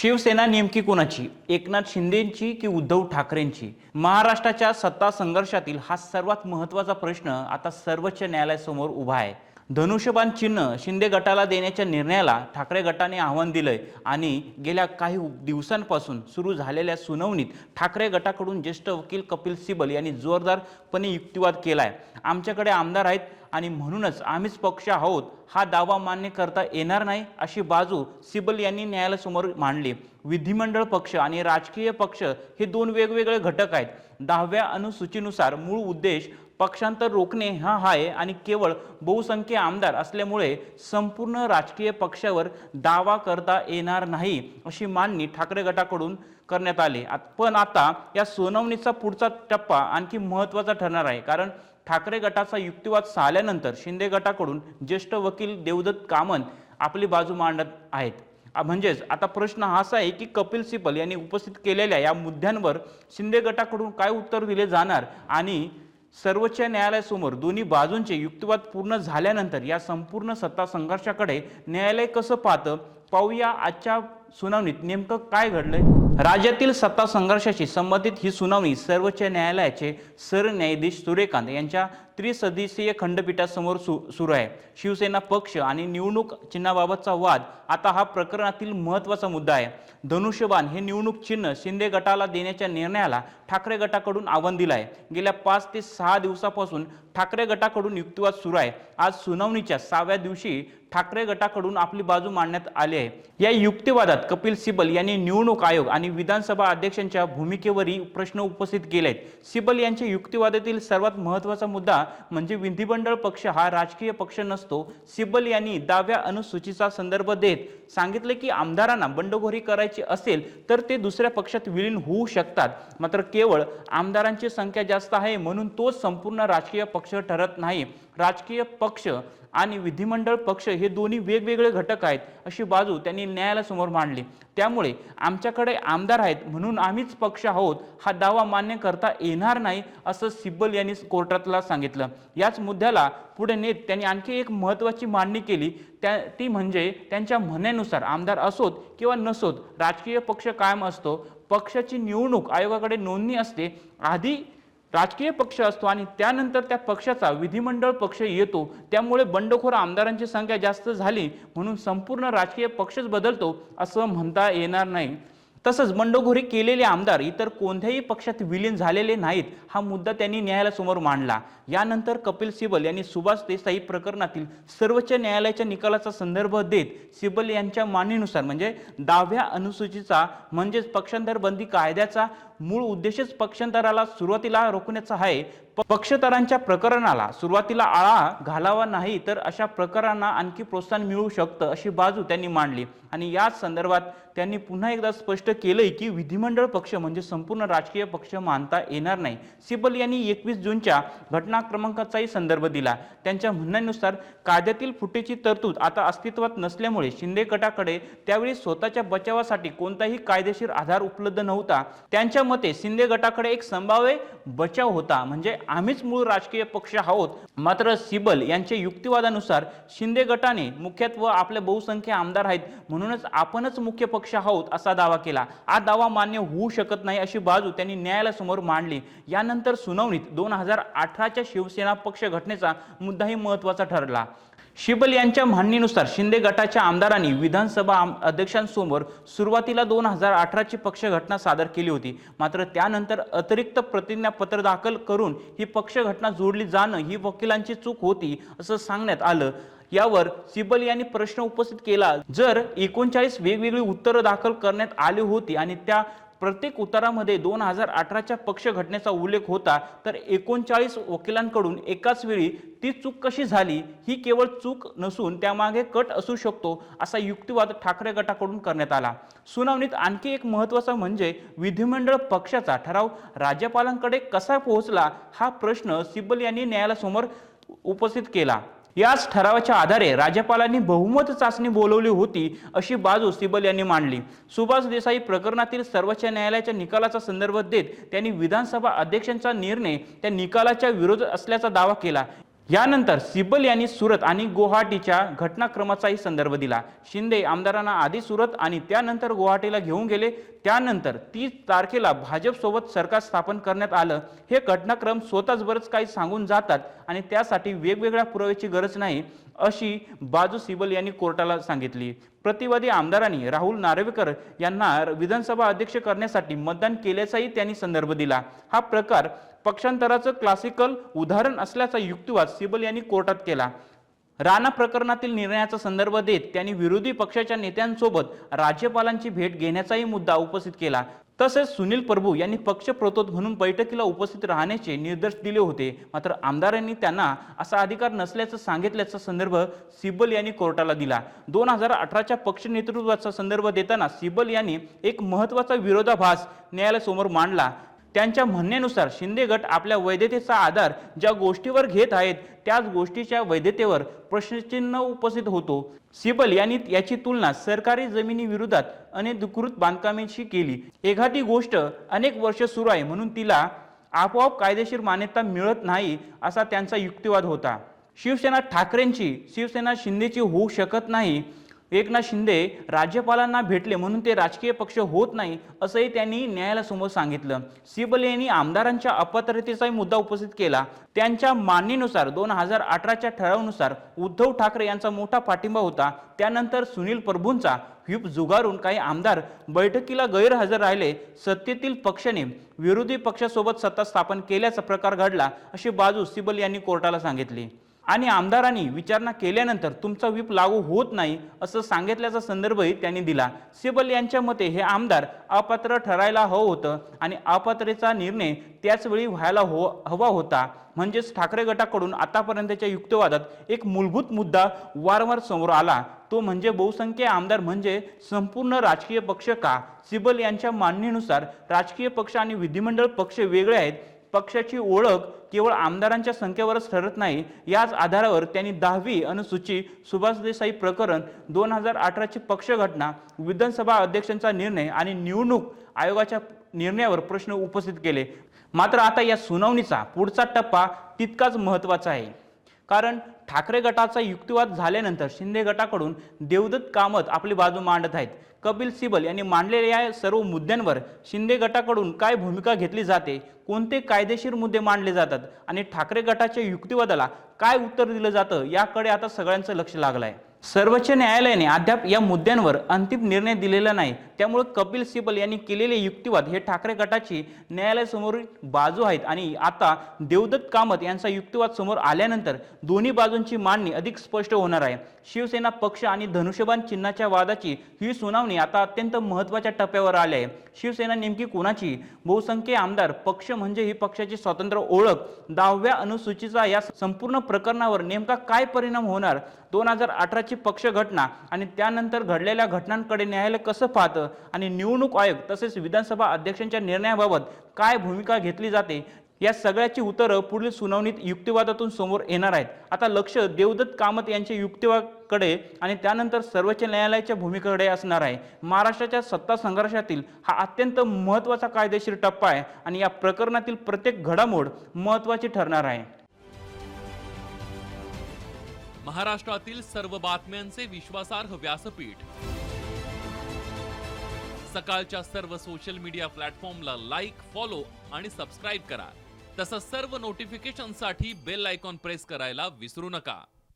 शिवसेना नेमकी कोणाची? एकनाथ शिंदेंची की उद्धव ठाकरेंची? महाराष्ट्राच्या सत्ता संघर्षातील हा सर्वात महत्त्वाचा प्रश्न आता सर्वोच्च न्यायालयासमोर उभा आहे। धनुष्यबाण चिन्ह शिंदे गटाला देण्याच्या निर्णयाला ठाकरे गटाने आव्हान दिलंय आणि गेल्या काही दिवसांपासून सुरू झालेल्या सुनावणीत ठाकरे गटाकडून ज्येष्ठ वकील कपिल सिब्बल यांनी जोरदारपणे युक्तिवाद केलाय। आमच्याकडे आमदार आहेत आणि म्हणूनच आम्हीच पक्ष आहोत हा दावा मान्य करता येणार नाही अशी बाजू सिब्बल यांनी न्यायालयासमोर मांडली। विधिमंडळ पक्ष आणि राजकीय पक्ष हे दोन वेगवेगळे घटक आहेत। 10व्या अनुसूचीनुसार मूळ उद्देश पक्षांतर रोखणे हा आहे आणि केवळ बहुसंख्य आमदार असल्यामुळे संपूर्ण राजकीय पक्षावर दावा करता येणार नाही अशी मांडणी ठाकरे गटाकडून करण्यात आली। पण आता या सुनावणीचा पुढचा टप्पा आणखी महत्त्वाचा ठरणार आहे, कारण ठाकरे गटाचा युक्तिवाद झाल्यानंतर शिंदे गटाकडून ज्येष्ठ वकील देवदत्त कामत आपली बाजू मांडत आहेत। म्हणजेच आता प्रश्न असा आहे की कपिल सिब्बल यांनी उपस्थित केलेल्या या मुद्द्यांवर शिंदे गटाकडून काय उत्तर दिले जाणार आणि सर्वोच्च न्यायालयासमोर दोन्ही बाजूंचे युक्तिवाद पूर्ण झाल्यानंतर या संपूर्ण सत्ता संघर्षाकडे न्यायालय कसं पाहतं पाहूया। आजच्या सुनावणीत नेमकं काय घडलंय? राज्यातील सत्ता संघर्षाशी संबंधित ही सुनावणी सर्वोच्च न्यायालयाचे सरन्यायाधीश सूर्यकांत यांच्या त्रिसदस्यीय खंडपीठासमोर सुरू आहे। शिवसेना पक्ष आणि निवडणूक चिन्हाबाबतचा वाद आता हा प्रकरणातील महत्त्वाचा मुद्दा आहे। धनुष्यबाण हे निवडणूक चिन्ह शिंदे गटाला देण्याच्या निर्णयाला ठाकरे गटाकडून आव्हान दिलं आहे। गेल्या 5 ते 6 दिवसापासून ठाकरे गटाकडून युक्तिवाद सुरू आहे। आज सुनावणीच्या 6व्या दिवशी ठाकरे गटाकडून आपली बाजू मांडण्यात आली आहे। या युक्तिवादात कपिल सिब्बल यांनी निवडणूक आयोग आणि विधानसभा अध्यक्षांच्या भूमिकेवरही प्रश्न उपस्थित केले आहेत। सिब्बल यांच्या युक्तिवादातील सर्वात महत्त्वाचा मुद्दा म्हणजे विधिमंडळ पक्ष हा राजकीय पक्ष नसतो। सिब्बल यांनी 10व्या अनुसूचीचा संदर्भ देत सांगितले की आमदारांना बंडखोरी करायची असेल तर ते दुसऱ्या पक्षात विलीन होऊ शकतात, मात्र केवळ आमदारांची संख्या जास्त आहे म्हणून तोच संपूर्ण राजकीय पक्ष ठरत नाही। राजकीय पक्ष आणि विधिमंडळ पक्ष हे दोन्ही वेगवेगळे घटक आहेत अशी बाजू त्यांनी न्यायालयासमोर मांडली। त्यामुळे आमच्याकडे आमदार आहेत म्हणून आम्हीच पक्ष आहोत हा दावा मान्य करता येणार नाही असं सिब्बल यांनी कोर्टाला सांगितलं। याच मुद्द्याला पुढे नेत त्यांनी आणखी एक महत्त्वाची मांडणी केली, ती म्हणजे त्यांच्या म्हणण्यानुसार आमदार असोत किंवा नसोत राजकीय पक्ष कायम असतो। पक्षाची निवडणूक आयोगाकडे नोंदणी असते, आधी राजकीय पक्ष असतो आणि त्यानंतर त्या पक्षाचा विधिमंडळ पक्ष येतो। त्यामुळे बंडखोर आमदारांची संख्या जास्त झाली म्हणून संपूर्ण राजकीय पक्षच बदलतो असं म्हणता येणार नाही। तसंच बंडखोरी केलेले आमदार इतर कोणत्याही पक्षात विलीन झालेले नाहीत हा मुद्दा त्यांनी न्यायालयासमोर मांडला। यानंतर कपिल सिब्बल यांनी सुभाष देसाई प्रकरणातील सर्वोच्च न्यायालयाच्या निकालाचा संदर्भ देत सिब्बल यांच्या मांडणीनुसार म्हणजे 10व्या अनुसूचीचा म्हणजेच पक्षांतर बंदी कायद्याचा मूळ उद्देशच पक्षांतराला सुरुवातीला रोखण्याचा आहे। पक्षांतरांच्या प्रकरणाला सुरुवातीला आळा घालावा नाही तर अशा प्रकरणांना आणखी प्रोत्साहन मिळू शकतं अशी बाजू त्यांनी मांडली। आणि याच संदर्भात त्यांनी पुन्हा एकदा स्पष्ट केलंय की विधिमंडळ पक्ष म्हणजे संपूर्ण राजकीय पक्ष मानता येणार नाही। सिब्बल यांनी 21 जूनच्या घटना क्रमांकाचाही संदर्भ दिला। त्यांच्या म्हणण्यानुसार कायद्यातील फुटीची तरतूद आता अस्तित्वात नसल्यामुळे शिंदे गटाकडे त्यावेळी स्वतःच्या बचावासाठी कोणताही कायदेशीर आधार उपलब्ध नव्हता। त्यांच्या मते शिंदे गटाकडे एक संभाव्य बचाव होता म्हणजे आम्हीच मूळ राजकीय पक्ष आहोत। मात्र सिब्बल यांच्या युक्तिवादानुसार शिंदे गटाने मुख्यत्वे आपले बहुसंख्य आमदार आहेत म्हणूनच आपणच मुख्य पक्ष आहोत असा दावा केला। हा दावा मान्य होऊ शकत नाही अशी बाजू त्यांनी न्यायालयासमोर मांडली। यानंतर सुनावणीत 2018च्या शिवसेना पक्ष घटनेचा मुद्दाही महत्त्वाचा ठरला। सिब्बल यांच्या म्हणणीनुसार शिंदे गटाच्या आमदारांनी विधानसभा अध्यक्षांसमोर सुरुवातीला 2018ची पक्ष घटना सादर केली होती, मात्र त्यानंतर अतिरिक्त प्रतिज्ञापत्र दाखल करून ही पक्ष घटना जोडली जाणं ही वकिलांची चूक होती असं सांगण्यात आलं। यावर सिब्बल यांनी प्रश्न उपस्थित केला, जर 39 वेगवेगळी उत्तरं दाखल करण्यात आली होती आणि त्या प्रत्येक उत्तरामध्ये 2018च्या पक्ष घटनेचा उल्लेख होता तर 39 वकिलांकडून एकाच वेळी ती चूक कशी झाली? ही केवळ चूक नसून त्यामागे कट असू शकतो असा युक्तिवाद ठाकरे गटाकडून करण्यात आला। सुनावणीत आणखी एक महत्त्वाचा म्हणजे विधिमंडळ पक्षाचा ठराव राज्यपालांकडे कसा पोहोचला हा प्रश्न सिब्बल यांनी न्यायालयासमोर उपस्थित केला। याच ठरावाच्या आधारे राज्यपालांनी बहुमत चाचणी बोलवली होती अशी बाजू सिब्बल यांनी मांडली। सुभाष देसाई प्रकरणातील सर्वोच्च न्यायालयाच्या निकालाचा संदर्भ देत त्यांनी विधानसभा अध्यक्षांचा निर्णय त्या निकालाच्या विरोधात असल्याचा दावा केला। यानंतर सिब्बल यांनी सुरत आणि गुवाहाटीच्या घटनाक्रमाचाही संदर्भ दिला। शिंदे आमदारांना आधी सुरत आणि त्यानंतर गुवाहाटीला घेऊन गेले। त्यानंतर 30 तारखेला भाजप सोबत सरकार स्थापन करण्यात आलं। हे घटनाक्रम स्वतःच बरंच काही सांगून जातात आणि त्यासाठी वेगवेगळ्या पुराव्याची गरज नाही अशी बाजू सिब्बल यांनी कोर्टाला सांगितली। प्रतिवादी आमदारांनी राहुल नार्वेकर यांना विधानसभा अध्यक्ष करण्यासाठी मतदान केल्याचाही त्यांनी संदर्भ दिला। हा प्रकार पक्षांतराचं क्लासिकल उदाहरण असल्याचा युक्तिवाद सिब्बल यांनी कोर्टात केला। राणा प्रकरणातील निर्णयाचा संदर्भ देत त्यांनी विरोधी पक्षाच्या नेत्यांसोबत राज्यपालांची भेट घेण्याचाही मुद्दा उपस्थित केला। तसेच सुनील प्रभू यांनी पक्षप्रतोद म्हणून बैठकीला उपस्थित राहण्याचे निर्देश दिले होते, मात्र आमदारांनी त्यांना असा अधिकार नसल्याचं सांगितल्याचा संदर्भ सिब्बल यांनी कोर्टाला दिला। 2018च्या पक्ष नेतृत्वाचा संदर्भ देताना सिब्बल यांनी एक महत्त्वाचा विरोधाभास न्यायालयासमोर मांडला। त्यांच्या म्हणण्यानुसार शिंदे गट आपल्या वैधतेचा आधार ज्या गोष्टीवर घेत आहेत त्याच गोष्टीच्या वैधतेवर प्रश्नचिन्ह उपस्थित होतो। सिब्बल यांनी याची तुलना सरकारी जमिनी विरोधात अनधिकृत बांधकामांशी केली। एखादी गोष्ट अनेक वर्ष सुरू आहे म्हणून तिला आपोआप कायदेशीर मान्यता मिळत नाही असा त्यांचा युक्तिवाद होता। शिवसेना ठाकरेंची शिवसेना शिंदेची होऊ शकत नाही। एकनाथ शिंदे राज्यपालांना भेटले म्हणून ते राजकीय पक्ष होत नाही असंही त्यांनी न्यायालयासमोर सांगितलं। सिब्बल यांनी आमदारांच्या अपात्रतेचाही मुद्दा उपस्थित केला। त्यांच्या मान्यतेनुसार 2018च्या ठरावानुसार उद्धव ठाकरे यांचा मोठा पाठिंबा होता। त्यानंतर सुनील प्रभूंचा व्हीप जुगारून काही आमदार बैठकीला गैरहजर राहिले। सत्तेतील पक्षाने विरोधी पक्षासोबत सत्ता स्थापन केल्याचा प्रकार घडला अशी बाजू सिब्बल यांनी कोर्टाला सांगितली आणि आमदारांनी विचारणा केल्यानंतर तुमचा व्हीप लागू होत नाही असं सांगितल्याचा संदर्भही त्यांनी दिला। सिब्बल यांच्या मते हे आमदार अपात्र ठरायला हवं होतं आणि अपात्रतेचा निर्णय त्याच वेळी व्हायला हवा होता। म्हणजेच ठाकरे गटाकडून आतापर्यंतच्या युक्तिवादात एक मूलभूत मुद्दा वारंवार समोर आला, तो म्हणजे बहुसंख्य आमदार म्हणजे संपूर्ण राजकीय पक्ष का? सिब्बल यांच्या मान्यतेनुसार राजकीय पक्ष आणि विधिमंडळ पक्ष वेगळे आहेत। पक्षाची ओळख केवळ आमदारांच्या संख्येवरच ठरत नाही। याच आधारावर त्यांनी 10वी अनुसूची, सुभाष देसाई प्रकरण, 2018ची पक्ष घटना, विधानसभा अध्यक्षांचा निर्णय आणि निवडणूक आयोगाच्या निर्णयावर प्रश्न उपस्थित केले। मात्र आता या सुनावणीचा पुढचा टप्पा तितकाच महत्त्वाचा आहे, कारण ठाकरे गटाचा युक्तिवाद झाल्यानंतर शिंदे गटाकडून देवदत्त कामत आपली बाजू मांडत आहेत। कपिल सिब्बल यांनी मांडलेल्या या सर्व मुद्द्यांवर शिंदे गटाकडून काय भूमिका घेतली जाते, कोणते कायदेशीर मुद्दे मांडले जातात आणि ठाकरे गटाच्या युक्तिवादाला काय उत्तर दिलं जातं याकडे आता सगळ्यांचं लक्ष लागलं आहे। सर्वोच्च न्यायालयाने अद्याप या मुद्द्यांवर अंतिम निर्णय दिलेला नाही, त्यामुळे कपिल सिब्बल यांनी केलेले युक्तिवाद हे ठाकरे गटाची न्यायालयासमोरील बाजू आहेत आणि आता देवदत्त कामत यांचा युक्तिवाद समोर आल्यानंतर दोन्ही बाजूंची मांडणी अधिक स्पष्ट होणार आहे। शिवसेना पक्ष आणि धनुष्यबाण चिन्हाच्या वादाची ही सुनावणी आता अत्यंत महत्त्वाच्या टप्प्यावर आली आहे। शिवसेना नेमकी कोणाची? बहुसंख्य आमदार पक्ष म्हणजे ही पक्षाची स्वतंत्र ओळख। 10व्या अनुसूचीचा या संपूर्ण प्रकरणावर नेमका काय परिणाम होणार? 2018ची पक्ष घटना आणि त्यानंतर घडलेल्या घटनांकडे न्यायालय कसं पाहतं आणि निवडणूक आयोग तसेच विधानसभा अध्यक्षांच्या निर्णयाबाबत काय भूमिका घेतली जाते, या सगळ्याची उत्तरं पुढील सुनावणीत युक्तिवादातून समोर येणार आहेत। आता लक्ष देवदत्त कामत यांच्या युक्तिवादाकडे आणि त्यानंतर सर्वोच्च न्यायालयाच्या भूमिकेकडे असणार आहे। महाराष्ट्राच्या सत्ता संघर्षातील हा अत्यंत महत्त्वाचा कायदेशीर टप्पा आहे आणि या प्रकरणातील प्रत्येक घडामोड महत्त्वाची ठरणार आहे। महाराष्ट्रातील सर्व बातम्यांचे विश्वासार्ह व्यासपीठ, सकाळच्या सर्व सोशल मीडिया प्लॅटफॉर्मला लाईक, फॉलो आणि सबस्क्राईब करा। तसंच सर्व नोटिफिकेशनसाठी बेल आयकॉन प्रेस करायला विसरू नका।